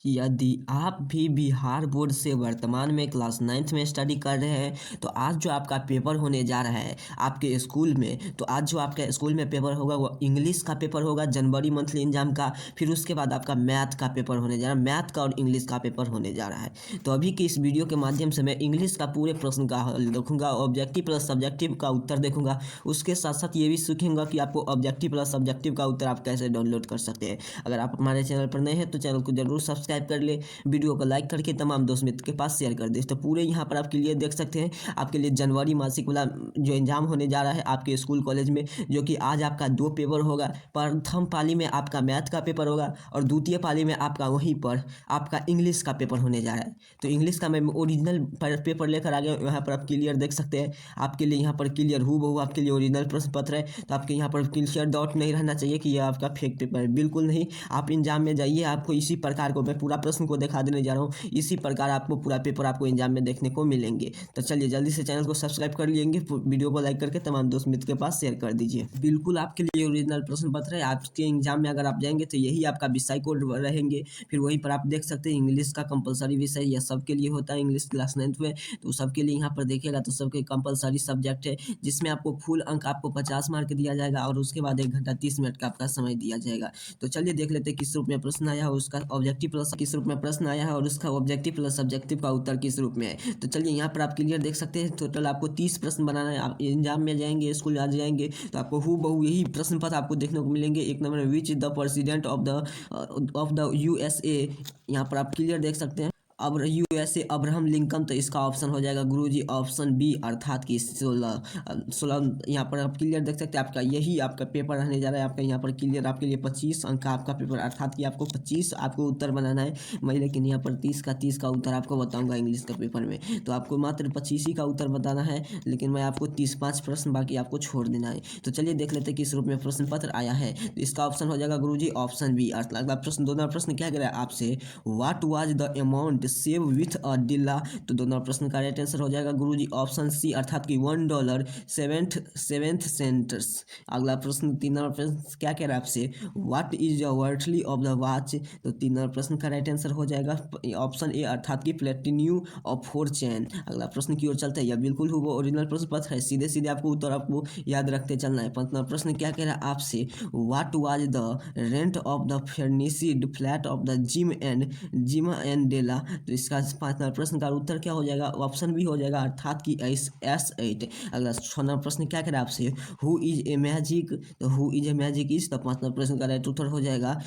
यदि आप भी बिहार बोर्ड से वर्तमान में क्लास 9th में स्टडी कर रहे हैं तो आज जो आपका पेपर होने जा रहा है आपके स्कूल में, तो आज जो आपके स्कूल में पेपर होगा वो इंग्लिश का पेपर होगा, जनवरी मंथली एग्जाम का। फिर उसके बाद आपका मैथ का पेपर होने जा रहा है, मैथ का और इंग्लिश का पेपर होने जा रहा है। तो अभी की इस वीडियो के माध्यम से मैं इंग्लिश का पूरे प्रश्न का हल देखूंगा, ऑब्जेक्टिव प्लस सब्जेक्टिव का उत्तर देखूंगा। उसके साथ साथ ये भी सीखूंगा कि आपको ऑब्जेक्टिव प्लस सब्जेक्टिव का उत्तर आप कैसे डाउनलोड कर सकते हैं। अगर आप हमारे चैनल पर नए हैं तो चैनल को जरूर सब्सक्राइब कर ले, वीडियो को लाइक करके तमाम दोस्त मित्र के पास शेयर कर दे। तो पूरे यहाँ पर आप क्लियर देख सकते हैं आपके लिए जनवरी मासिक वाला जो एग्जाम होने जा रहा है आपके स्कूल कॉलेज में, जो कि आज आपका 2 पेपर होगा। प्रथम पाली में आपका मैथ का पेपर होगा और द्वितीय पाली में आपका वहीं पर आपका इंग्लिश का पेपर होने जा रहा है। तो इंग्लिश का मैं ओरिजिनल पेपर लेकर आ गया, यहाँ पर आप क्लियर देख सकते हैं। आपके लिए यहाँ पर क्लियर हूबहू आपके लिए ओरिजिनल प्रश्न पत्र है। तो आपके यहाँ पर क्लियर डाउट नहीं रहना चाहिए कि यह आपका फेक पेपर है, बिल्कुल नहीं। आप एग्जाम में जाइए, आपको इसी प्रकार को मैं पूरा प्रश्न को दिखा देने जा रहा हूँ, इसी प्रकार आपको पूरा पेपर आपको एग्जाम में देखने को मिलेंगे। तो चलिए जल्दी से चैनल को सब्सक्राइब कर लेंगे, वीडियो को लाइक करके तमाम दोस्त मित्र के पास शेयर कर दीजिए। बिल्कुल आपके लिए ओरिजिनल प्रश्न पत्र है। आपके एग्जाम में अगर आप जाएंगे तो यही आपका विषय कोड रहेंगे। फिर वहीं पर आप देख सकते हैं इंग्लिश का कंपलसरी विषय यह सबके लिए होता है, इंग्लिश क्लास 9th में। तो सबके लिए यहाँ पर देखिएगा तो सबके कंपलसरी सब्जेक्ट है, जिसमें आपको फुल अंक आपको 50 मार्क दिया जाएगा और उसके बाद 1 घंटा 30 मिनट का आपका समय दिया जाएगा। तो चलिए देख लेते हैं किस रूप में प्रश्न आया है, उसका ऑब्जेक्टिव प्लस किस रूप में प्रश्न आया है और उसका ऑब्जेक्टिव प्लस सब्जेक्टिव का उत्तर किस रूप में है। तो चलिए यहाँ पर आप क्लियर देख सकते हैं, टोटल आपको 30 प्रश्न बनाना है। आप एग्जाम में जाएंगे, स्कूल आ जाएंगे तो आपको हूबहू यही प्रश्न पत्र आपको देखने को मिलेंगे। एक नंबर में which is the president of the USA, यहाँ पर आप क्लियर देख सकते हैं। अब यूएसए अब्राहम लिंकन, तो इसका ऑप्शन हो जाएगा गुरुजी ऑप्शन बी, अर्थात कि 16 यहाँ पर आप क्लियर देख सकते हैं। आपका यही आपका पेपर रहने जा रहा है। आपका यहाँ पर क्लियर आपके लिए 25 अंक का आपका पेपर, अर्थात कि आपको 25 आपको उत्तर बनाना है। मैं लेकिन यहाँ पर 30 का उत्तर आपको बताऊंगा इंग्लिश का पेपर में। तो आपको मात्र 25 ही का उत्तर बताना है, लेकिन मैं आपको 5 प्रश्न बाकी आपको छोड़ देना है। तो चलिए देख लेते हैं किस रूप में प्रश्न पत्र आया है। तो इसका ऑप्शन हो जाएगा गुरुजी ऑप्शन बी। अगला प्रश्न, दोनों प्रश्न क्या कह रहा है आपसे, what was the amount save with a Della. तो दोनों प्रश्न का राइट आंसर हो जाएगा गुरुजी ऑप्शन सी, अर्थात कि $1 7 सेंट्स। अगला प्रश्न, 3 नंबर प्रश्न क्या कह रहा है आपसे, what is the worthly of the watch. तो 3 नंबर प्रश्न का राइट आंसर हो जाएगा ऑप्शन ए, अर्थात कि प्लेटिन्यू ऑफ 4 चैन। अगला प्रश्न की ओर चलते हैं, यह बिल्कुल हुआ ओरिजिनल प्रश्न पत्र है, सीधे सीधे आपको उत्तर आपको याद रखते चलना है। 5 नंबर प्रश्न क्या कह रहा है आपसे, what was the rent of the furnished flat of the Jim and Della. तो इसका 5 नंबर प्रश्न का उत्तर क्या हो जाएगा, ऑप्शन बी हो जाएगा, अर्थात कि S8। अगला 6 नंबर प्रश्न क्या कह रहा है आपसे, हु इज ए मैजिक। तो who is a magic is, तो 5 नंबर प्रश्न का राइट उत्तर हो जाएगा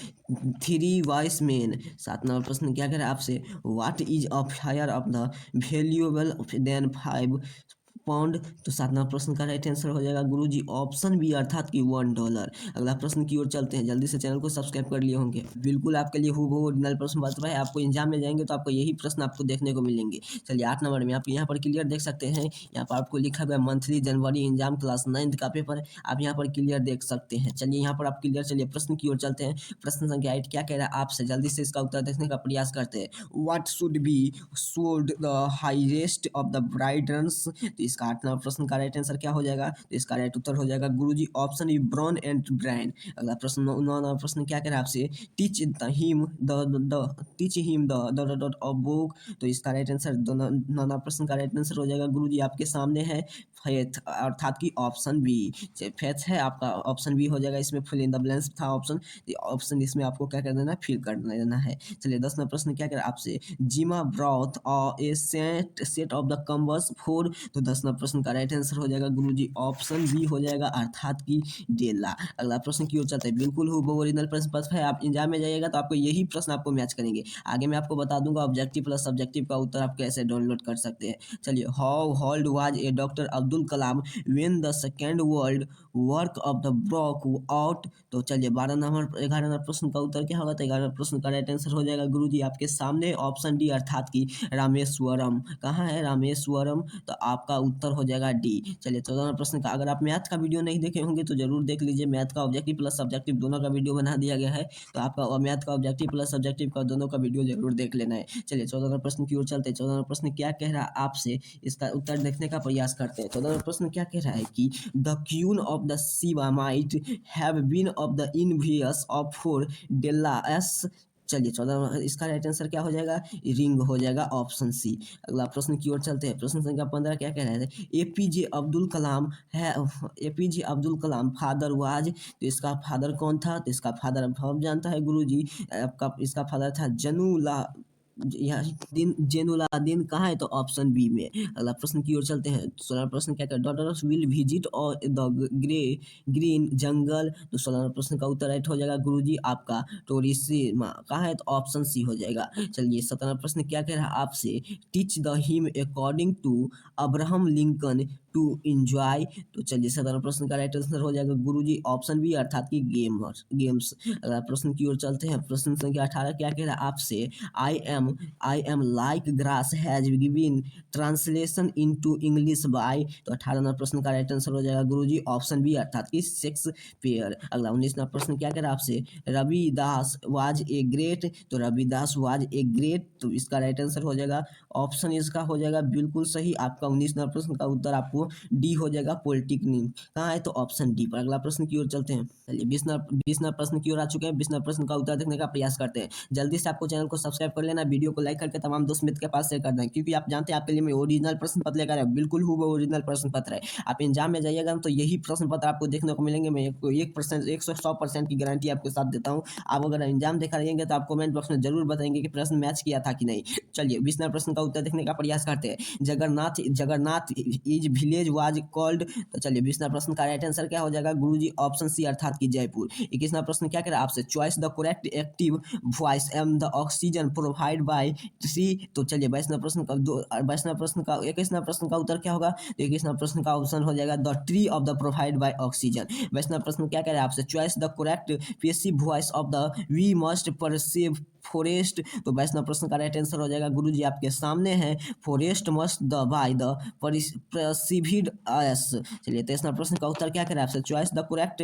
3 वाइस मेन। 7 नंबर प्रश्न क्या कह रहा है आपसे, what is a fire of the valuable then 5 pound. तो 7 नंबर प्रश्न का राइट आंसर हो जाएगा गुरुजी ऑप्शन बी, अर्थात कि $1। अगला प्रश्न की ओर चलते हैं, जल्दी से चैनल को सब्सक्राइब कर लिए होंगे। बिल्कुल आपके लिए हूबहू ओरिजिनल प्रश्न पत्र है। आपको एग्जाम में जाएंगे तो आपको यही प्रश्न आपको देखने को मिलेंगे। चलिए 8 नंबर में आप यहाँ पर क्लियर देख सकते हैं, यहाँ पर आपको लिखा हुआ है मंथली जनवरी एग्जाम क्लास 9th का पेपर, आप यहाँ पर क्लियर देख सकते हैं। चलिए यहाँ पर आप क्लियर, चलिए प्रश्न की ओर चलते हैं। प्रश्न संख्या 8 क्या कह रहा है आपसे, जल्दी से इसका उत्तर देखने का प्रयास करते हैं। What should be sold the highest of the Brydens. तो इसका 8 नंबर प्रश्न का राइट आंसर क्या हो जाएगा, तो इसका राइट उत्तर हो जाएगा गुरुजी option B, Brown and Brian. अगला प्रश्न 9 नंबर प्रश्न क्या कह रहा है आपसे, teach him the of book. तो इसका राइट आंसर 9 नंबर प्रश्न का राइट आंसर हो जाएगा गुरुजी आपके सामने है फेथ, अर्थात कि ऑप्शन बी। फेथ है आपका, ऑप्शन बी हो जाएगा। इसमें फिल इन द ब्लैंक्स था ऑप्शन, ऑप्शन इसमें आपको क्या कर देना है, फिल कर देना है। चलिए 10 नंबर प्रश्न क्या कह रहा है आपसे, Jima brought a set of the combs 4। तो 10 नंबर प्रश्न का राइट आंसर हो जाएगा गुरुजी ऑप्शन बी हो जाएगा, अर्थात कि डेला। अगला प्रश्न की ओर चलते हैं, बिल्कुल हूबहू ओरिजिनल प्रश्न पत्र है। आप एग्जाम में जाइएगा तो आपको यही प्रश्न आपको मैच करेंगे। आगे मैं आपको बता दूंगा ऑब्जेक्टिव प्लस सब्जेक्टिव का उत्तर आप कैसे डाउनलोड कर सकते हैं। चलिए, how hold was a doctor Abdul Kalam when the second world work of the broke out. तो चलिए 11 नंबर प्रश्न का उत्तर क्या होगा, तो 11 प्रश्न का राइट आंसर हो जाएगा गुरुजी आपके सामने ऑप्शन डी, अर्थात कि रामेश्वरम। कहाँ है रामेश्वरम, तो आपका उत्तर हो जाएगा डी। चलिए 14 प्रश्न का, अगर आप मैथ का वीडियो नहीं देखे होंगे तो जरूर देख लीजिए। मैथ का ऑब्जेक्टिव प्लस सब्जेक्टिव दोनों का वीडियो बना दिया गया है, तो आपका मैथ का ऑब्जेक्टिव प्लस सब्जेक्टिव का दोनों का वीडियो जरूर देख लेना है। चलिए 14 प्रश्न की ओर चलते हैं। 14 प्रश्न क्या कह रहा है आपसे, इसका उत्तर देखने का प्रयास करते हैं। 14 प्रश्न क्या कह रहा है कि the queen of the Sheba might have been of the envious of four Della's चलिए 14 इसका राइट आंसर क्या हो जाएगा, रिंग हो जाएगा, ऑप्शन सी। अगला प्रश्न की ओर चलते हैं। प्रश्न संख्या 15 क्या कह रहे थे, एपीजे अब्दुल कलाम है, APJ Abdul Kalam father was, तो इसका फादर कौन था, तो इसका फादर अब जानता है गुरुजी, आपका इसका फादर था जनुला, यह दिन जेनुलादीन कहाँ है, तो ऑप्शन बी में। अगला प्रश्न की ओर चलते हैं। 16 प्रश्न क्या कहता है, डॉटर्स विल विजिट और द ग्रीन जंगल, तो 16 प्रश्न का उत्तर राइट हो जाएगा गुरुजी आपका टोरिसिमा कहाँ है, तो ऑप्शन सी हो जाएगा। चलिए 17 प्रश्न क्या कह रहा है आपसे, teach the him according to Abraham Lincoln to enjoy, तो चलिए 17 प्रश्न का राइट आंसर हो जाएगा गुरुजी ऑप्शन बी अर्थात की गेम्स। अगला प्रश्न की ओर चलते हैं। प्रश्न संख्या 18 क्या कह रहा है आपसे, I am like grass has given translation into English by, तो 18वां प्रश्न का राइट आंसर हो जाएगा गुरुजी ऑप्शन बी अर्थात की शेक्सपियर। अगला 19वां प्रश्न क्या कह रहा है आपसे, रविदास वाज ए ग्रेट, तो रविदास वाज ए ग्रेट, तो इसका राइट आंसर हो जाएगा ऑप्शन इसका हो जाएगा बिल्कुल सही आपका 19वां प्रश्न का उत्तर आपको डी हो जाएगा पॉलिटेक्निक कहाँ है, तो ऑप्शन डी पर। अगला प्रश्न की ओर चलते हैं। चलिए 20वां प्रश्न की ओर आ चुके हैं। 20वां प्रश्न का उत्तर देखने का प्रयास करते हैं। जल्दी से आपको चैनल को सब्सक्राइब कर लेना, वीडियो को लाइक करके तमाम दोस्त मित्र के पास शेयर कर दें, क्योंकि आप जानते हैं आपके लिए मैं ओरिजिनल प्रश्न पत्र लेकर आया, बिल्कुल ओरिजिनल प्रश्न पत्र है। आप एग्जाम में जाइएगा तो यही प्रश्न पत्र आपको देखने को मिलेंगे। मैं 1% 100% की गारंटी आपके साथ देता हूँ। आप अगर एग्जाम देखा रहेंगे तो आप कमेंट बॉक्स में जरूर बताएंगे कि प्रश्न मैच किया था कि नहीं। चलिए 20वां प्रश्न का उत्तर देखने का प्रयास करते हैं। Jagannath is village was called, तो चलिए 20वां प्रश्न का राइट आंसर क्या हो जाएगा गुरुजी ऑप्शन सी अर्थात की जयपुर। 21वां प्रश्न क्या कह रहा है आपसे, choice the correct active voice and the oxygen provide by C, तो चलिए 22वां प्रश्न का 21वां प्रश्न का उत्तर क्या होगा, तो 21वां प्रश्न का ऑप्शन हो जाएगा the tree of the provide by oxygen. 22वां प्रश्न क्या कह रहा है आपसे, choice the correct passive voice of the we must perceive forest, तो 22वां प्रश्न का राइट आंसर हो जाएगा गुरुजी आपके सामने है, forest must the by the perceived us. चलिए 23वां प्रश्न का उत्तर क्या करें आपसे, choice the correct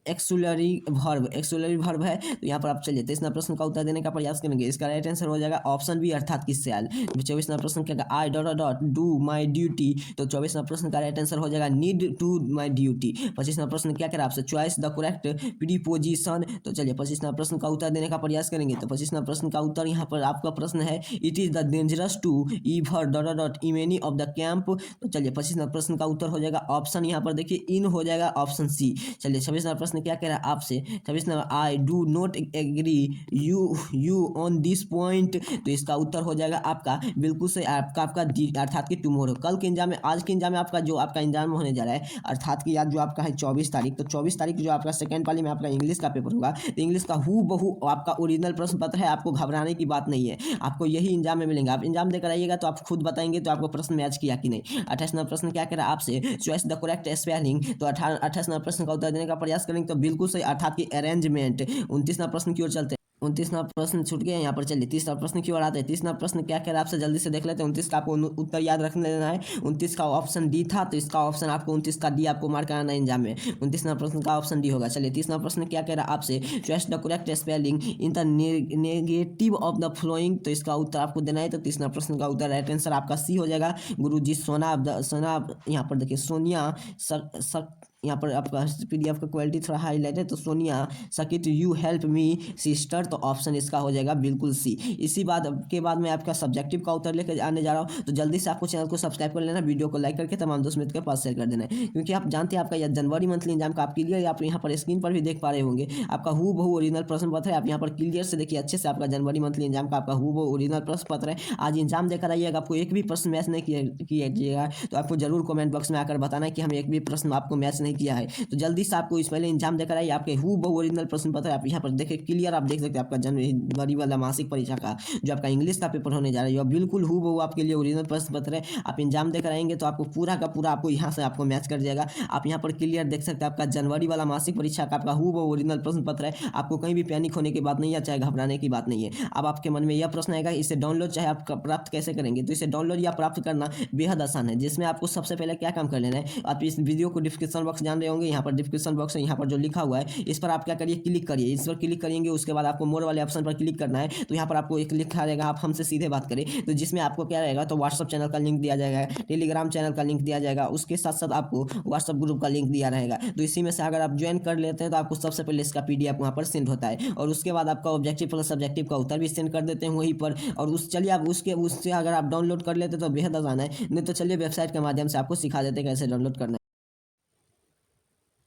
auxiliary verb है, तो यहाँ पर आप चलिए 23वां प्रश्न का उत्तर देने का प्रयास करेंगे। इसका राइट आंसर हो जाएगा ऑप्शन बी अर्थात की सैल। 24वां प्रश्न क्या I dot do my duty, तो 24वां प्रश्न का राइट आंसर हो जाएगा नीड टू माई ड्यूटी। 25वां प्रश्न क्या करें आपसे, चॉइस द करेक्ट प्रीपोजिशन, तो चलिए 25वां प्रश्न का उत्तर देने का प्रयास करेंगे। तो 25वां प्रश्न का उत्तर यहाँ पर आपका प्रश्न है, it is the dangerous to ever dot enemy of the camp, तो चलिए 25वां प्रश्न का उत्तर हो जाएगा ऑप्शन यहाँ पर देखिए इन हो जाएगा ऑप्शन सी। चलिए 26वां प्रश्न क्या कह रहा है आपसे, 26वां I do not agree you on this point, तो इसका उत्तर हो जाएगा आपका बिल्कुल से आपका अर्थात की टुमारो। कल के एग्जाम में, आज के एग्जाम में आपका जो आपका एग्जाम होने जा रहा है अर्थात की आज जो आपका है 24 तारीख, तो 24 तारीख जो आपका सेकंड पाली में आपका इंग्लिश का पेपर होगा, तो इंग्लिश का हूबहू आपका ओरिजिनल प्रश्न पत्र है, आपको घबराने की बात नहीं है, आपको यही एग्जाम में मिलेंगे। आप एग्जाम देकर आइएगा तो आप खुद बताएंगे तो आपको प्रश्न मैच किया कि नहीं। 28वां प्रश्न क्या कह रहा है आपसे, चॉइस द करेक्ट स्पेलिंग, तो 28वां प्रश्न का उत्तर देने का प्रयास करेंगे तो बिल्कुल सही अर्थात की अरेंजमेंट। 29वां प्रश्न की ओर चलते हैं। 29वां प्रश्न छूट गया यहाँ पर। चलिए 30वां प्रश्न की ओर आते हैं। 30वां प्रश्न क्या कह रहा है आपसे, जल्दी से देख लेते हैं। 29 का आपको उत्तर याद रखने लेना है। 29 का ऑप्शन डी था, तो इसका ऑप्शन आपको 29 का डी आपको मार्क कराना है एग्जाम में। 29वां प्रश्न का ऑप्शन डी होगा। चलिए 30वां प्रश्न क्या कह रहा है आपसे, choice the correct spelling in the negative of the flowing, तो इसका उत्तर आपको देना है। तो 30वां प्रश्न का उत्तर राइट आंसर आपका सी हो जाएगा गुरुजी। सोना यहाँ पर देखिए सोनिया यहाँ पर आपका पीडीएफ का क्वालिटी थोड़ा हाईलाइट है, तो सोनिया सकिट यू हेल्प मी सिस्टर, तो ऑप्शन इसका हो जाएगा बिल्कुल सी। इसी बात के बाद मैं आपका सब्जेक्टिव का उत्तर लेकर आने जा रहा हूँ, तो जल्दी से आपको चैनल को सब्सक्राइब कर लेना, वीडियो को लाइक करके तमाम दोस्त मित्र के पास शेयर कर देना है, क्योंकि आप जानते हैं आपका यह जनवरी मंथली एग्जाम का आप क्लियर आप यहाँ पर स्क्रीन पर भी देख पा रहे होंगे, आपका हूबहू ओरिजिनल प्रश्न पत्र है। आप यहाँ पर क्लियर से देखिए अच्छे से, आपका जनवरी मंथली एग्जाम का आपका हूबहू ओरिजिनल प्रश्न पत्र है। आज एग्जाम देकर आइएगा, आपको एक भी प्रश्न मैच नहीं कीजिएगा तो आपको जरूर कमेंट बॉक्स में आकर बताना है कि हम एक भी प्रश्न आपको मैच नहीं किया है। तो जल्दी से आपको इस पहले एग्जाम देकर आइए, आपके हूबहू ओरिजिनल प्रश्न पत्र आप यहाँ पर देखिए क्लियर, आप देख सकते हैं आपका जनवरी वाला मासिक परीक्षा का जो आपका इंग्लिश का पेपर होने जा रहा है, बिल्कुल हूबहू आपके लिए ओरिजिनल प्रश्न पत्र है। आप एग्जाम देकर आएंगे तो आपको पूरा का पूरा आपको यहाँ से आपको मैच कर जाएगा। आप यहाँ पर क्लियर देख सकते हैं आपका जनवरी वाला मासिक परीक्षा का आपका हूबहू ओरिजिनल प्रश्न पत्र है। आपको कहीं भी पैनिक होने की बात नहीं है, चाहे घबराने की बात नहीं है। अब आपके मन में यह प्रश्न आएगा, इसे डाउनलोड चाहे आप प्राप्त कैसे करेंगे, तो इसे डाउनलोड या प्राप्त करना बेहद आसान है, जिसमें आपको सबसे पहले क्या काम कर लेना है, आप इस वीडियो को डिस्क्रिप्शन बॉक्स बॉक्स जान रहे होंगे, यहाँ पर डिस्क्रिप्शन बॉक्स है, यहाँ पर जो लिखा हुआ है इस पर आप क्या करिए, क्लिक करिए। इस पर क्लिक करेंगे उसके बाद आपको मोर वाले ऑप्शन पर क्लिक करना है। तो यहाँ पर आपको एक लिखा रहेगा आप हमसे सीधे बात करें, तो जिसमें आपको क्या रहेगा, तो व्हाट्सअप चैनल का लिंक दिया जाएगा, टेलीग्राम चैनल का लिंक दिया जाएगा, उसके साथ साथ आपको व्हाट्सअप ग्रुप का लिंक दिया रहेगा। तो इसी में से अगर आप ज्वाइन कर लेते हैं तो आपको सबसे पहले इसका PDF वहाँ पर सेंड होता है, और उसके बाद आपका ऑब्जेक्टिव प्लस सब्जेक्टिव का उत्तर भी सेंड कर देते हैं वहीं पर। और उस चलिए आप उससे अगर आप डाउनलोड कर लेते तो बेहद आसान है, नहीं तो चलिए वेबसाइट के माध्यम से आपको सिखा देते हैं कैसे डाउनलोड करना है।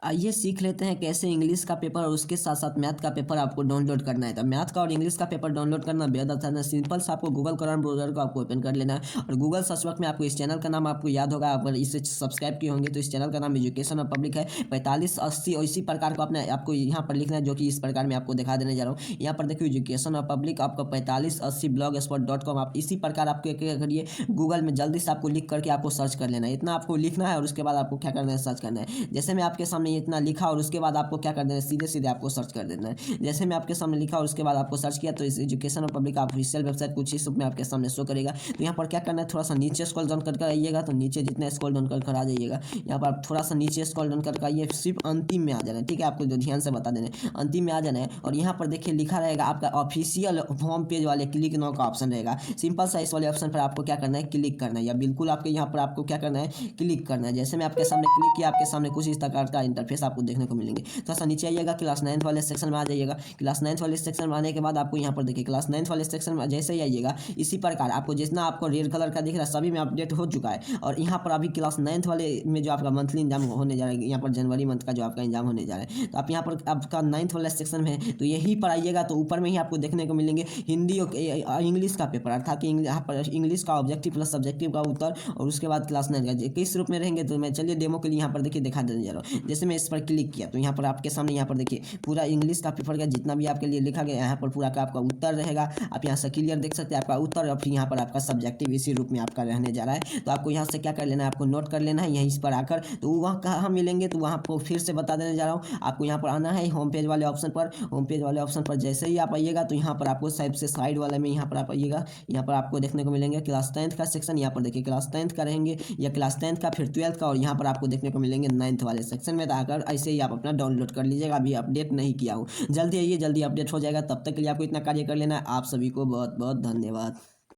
आइए सीख लेते हैं कैसे इंग्लिश का पेपर और उसके साथ साथ मैथ का पेपर आपको डाउनलोड करना है। तो मैथ का और इंग्लिश का पेपर डाउनलोड करना बेहद आसान है। सिंपल सा आपको गूगल क्रोम ब्राउजर को आपको ओपन कर लेना है, और गूगल सर्च बॉक्स में आपको इस चैनल का नाम आपको याद होगा, अगर इसे सब्सक्राइब किए होंगे तो इस चैनल का नाम एजुकेशन और पब्लिक है 4580, और इसी प्रकार को अपने आपको यहाँ पर लिखना है, जो कि इस प्रकार मैं आपको दिखा देने जा रहा हूँ। यहाँ पर देखिए एजुकेशन और पब्लिक आपका 4580blogspot.com, आप इसी प्रकार आपको क्या करिए, गूगल में जल्दी से आपको लिख करके आपको सर्च कर लेना है। इतना आपको लिखना है और उसके बाद आपको क्या करना है, सर्च करना है। जैसे मैं आपके सामने इतना लिखा और उसके बाद आपको क्या कर देना है, सीधे सीधे आपको सर्च कर देना है। जैसे मैं आपके सामने लिखा और उसके बाद आपको सर्च किया, तो इस एजुकेशन और पब्लिक ऑफिशियल वेबसाइट कुछ इस में आपके सामने शो करेगा। तो यहाँ पर क्या करना है, थोड़ा सा नीचे स्क्रॉल डाउन करके आइएगा, तो नीचे जितना स्क्रॉल डाउन कर आ जाइएगा, यहाँ पर आप थोड़ा सा नीचे स्क्रॉल डाउन करके आइए, सिर्फ अंतिम में आ जाना है, ठीक है, आपको जो ध्यान से बता देना है, अंतिम में आ जाना है। और यहाँ पर देखिए लिखा रहेगा आपका ऑफिशियल होम पेज वाले क्लिक नाउ का ऑप्शन रहेगा। सिंपल सा इस वाले ऑप्शन पर आपको क्या करना है, क्लिक करना है, या बिल्कुल आपके यहाँ पर आपको क्या करना है, क्लिक करना है। जैसे मैं आपके सामने क्लिक किया, आपके सामने कुछ इस प्रकार का इंटरफेस आपको देखने को मिलेंगे। थोड़ा सा नीचे आइएगा, क्लास 9 वाले सेक्शन में आ जाइएगा। क्लास 9 वाले सेक्शन में आने के बाद आपको यहाँ पर देखिए क्लास 9 वाले सेक्शन में जैसे ही आइएगा, इसी प्रकार आपको जितना आपको रेड कलर का दिख रहा है सभी में अपडेट हो चुका है। और यहाँ पर अभी क्लास 9 वाले में जो आपका मंथली एग्जाम होने जा रहा है, यहाँ पर जनवरी मंथ का जो आपका एग्जाम होने जा रहा है, तो आप यहाँ पर आपका 9th वाले सेक्शन में है, तो यहीं पर आइएगा, तो ऊपर में ही आपको देखने को मिलेंगे हिंदी और इंग्लिश का पेपर, अर्थात कि यहाँ पर इंग्लिश का ऑब्जेक्टिव प्लस सब्जेक्टिव का उत्तर, और उसके बाद क्लास 9 का किस रूप में रहेंगे। तो मैं चलिए डेमो के लिए यहाँ पर देखिए दिखा देने जा रहा हूँ। जैसे मैं इस पर क्लिक किया, तो यहाँ पर आपके सामने यहाँ पर देखिए पूरा इंग्लिश का पेपर का जितना भी आपके लिए लिखा गया यहाँ पर पूरा का आपका उत्तर रहेगा। आप यहाँ से क्लियर देख सकते हैं आपका उत्तर, और फिर यहाँ पर आपका सब्जेक्टिव इसी रूप में आपका रहने जा रहा है। तो आपको यहाँ से क्या कर लेना है, आपको नोट कर लेना है यहीं इस पर आकर। तो वहाँ कहाँ मिलेंगे, तो वहाँ आपको फिर से बता देने जा रहा हूँ। आपको यहाँ पर आना है होम पेज वाले ऑप्शन पर। होम पेज वाले ऑप्शन पर जैसे ही आप आइएगा, तो यहाँ पर आपको साइड से साइड वाले में यहाँ पर आप आइएगा, यहाँ पर आपको देखने को मिलेंगे क्लास 10th का सेक्शन। यहाँ पर देखिए क्लास 10th का रहेंगे, या क्लास 10th का, फिर 12th का, और यहाँ पर आपको देखने को मिलेंगे 9th वाले सेक्शन में। आकर ऐसे ही आप अपना डाउनलोड कर लीजिएगा। अभी अपडेट नहीं किया हूँ, जल्दी आइए, जल्दी अपडेट हो जाएगा। तब तक के लिए आपको इतना कार्य कर लेना है। आप सभी को बहुत बहुत धन्यवाद।